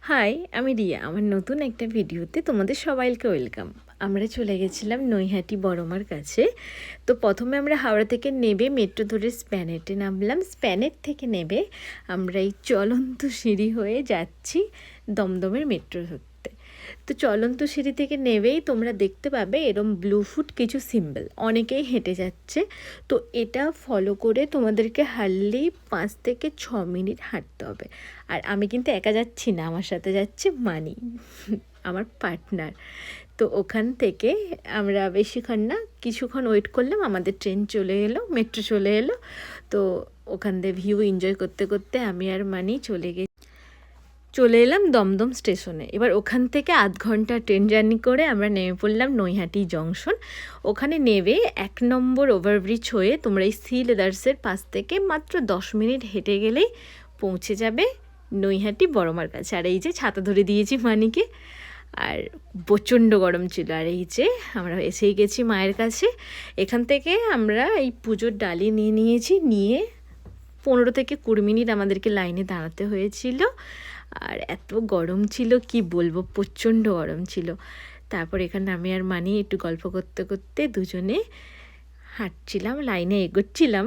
High, আমি রিয়া। আমার নতুন একটা ভিডিওতে তোমাদের সবাইকে ওয়েলকাম। আমরা চলে গেছিলাম নৈহাটি বড়মার কাছে। তো প্রথমে আমরা হাওড়া থেকে নেবে মেট্রো ধরে স্প্যানেটে নামলাম। স্প্যানেট থেকে নেবে আমরা এই চলন্ত সিঁড়ি হয়ে যাচ্ছি দমদমের মেট্রো ধরতে। তো চলন্ত সিঁড়ি থেকে নেবেই তোমরা দেখতে পাবে এরম ব্লু ফুট কিছু সিম্বল, অনেকেই হেঁটে যাচ্ছে। তো এটা ফলো করে তোমাদেরকে হারলি 5 থেকে 6 মিনিট হাঁটতে হবে। আর আমি কিন্তু একা যাচ্ছি না, আমার সাথে যাচ্ছে মানি, আমার পার্টনার। তো ওখান থেকে আমরা বেশিক্ষণ না, কিছুক্ষণ ওয়েট করলাম, আমাদের ট্রেন চলে এলো, মেট্রো চলে এলো। তো ওখান থেকে ভিউ এনজয় করতে করতে আমি আর মানি চলে এলাম দমদম স্টেশনে। এবার ওখান থেকে আধ ঘন্টা ট্রেন জার্নি করে আমরা নেমে পড়লাম নৈহাটি জংশন। ওখানে নেমে 1 নম্বর ওভারব্রিজ হয়ে তোমরা এই সি লেদার্সের পাশ থেকে মাত্র 10 মিনিট হেঁটে গেলেই পৌঁছে যাবে নৈহাটি বড়মার কাছে। আর এই যে ছাতা ধরে দিয়েছি মানিকে, আর প্রচণ্ড গরম ছিল। আর এই যে আমরা এসেই গেছি মায়ের কাছে। এখান থেকে আমরা এই পুজোর ডালি নিয়েছি, নিয়ে 15 থেকে 20 মিনিট আমাদেরকে লাইনে দাঁড়াতে হয়েছিল। আর এত গরম ছিল কি বলবো, প্রচণ্ড গরম ছিল। তারপর এখানে আমি আর মানি একটু গল্প করতে করতে দুজনে হাঁটছিলাম, লাইনে এগোচ্ছিলাম।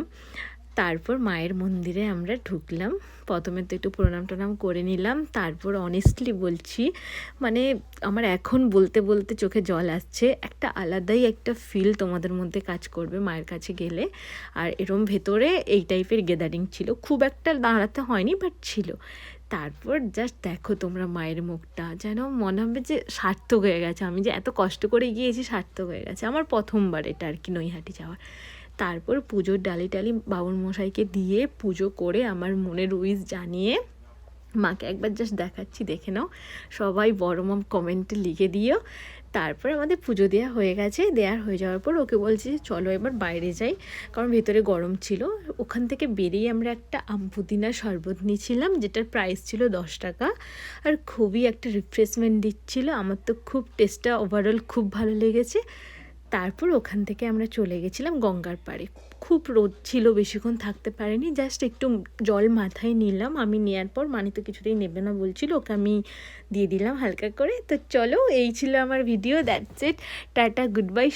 তারপর মায়ের মন্দিরে আমরা ঢুকলাম। প্রথমে তো একটু প্রণাম টনাম করে নিলাম। তারপর অনেস্টলি বলছি, মানে আমার এখন বলতে বলতে চোখে জল আসছে। একটা আলাদাই একটা ফিল তোমাদের মধ্যে কাজ করবে মায়ের কাছে গেলে। আর এরম ভেতরে এই টাইপের গ্যাদারিং ছিল, খুব একটা দাঁড়াতে হয়নি, বাট ছিল। তারপর জাস্ট দেখো তোমরা মায়ের মুখটা, যেন মনে হবে যে সার্থক হয়ে গেছে, আমি যে এত কষ্ট করে গিয়েছি সার্থক হয়ে গেছে। আমার প্রথমবার এটা আর কি নৈহাটি যাওয়ার। তারপর পুজোর ডালি টালি বাবুর মশাইকে দিয়ে পুজো করে আমার মনের উইশ জানিয়ে মাকে একবার জাস্ট দেখাচ্ছি, দেখে নাও। সবাই বড় মাম কমেন্টে লিখে দিও। তারপর আমাদের পুজো দেওয়া হয়ে গেছে। দেওয়ার হয়ে যাওয়ার পর ওকে বলছি যে চলো এবার বাইরে যাই, কারণ ভেতরে গরম ছিল। ওখান থেকে বেরিয়ে আমরা একটা আম পুদিনা শরবত নিয়েছিলাম, যেটার প্রাইস ছিল 10 টাকা। আর খুবই একটা রিফ্রেশমেন্ট দিচ্ছিল। আমার তো খুব টেস্টটা ওভারঅল খুব ভালো লেগেছে। তারপর ওখান থেকে আমরা চলে গেছিলাম গঙ্গার পাড়ে। খুব রোদ ছিল, বেশিক্ষণ থাকতে পারিনি, জাস্ট একটু জল মাথায় নিলাম। আমি নেওয়ার পর মানি তো কিছুতেই নেবে না বলছিল, ওকে আমি দিয়ে দিলাম হালকা করে। তো চলো, এই ছিল আমার video. That's it, tata, good bye.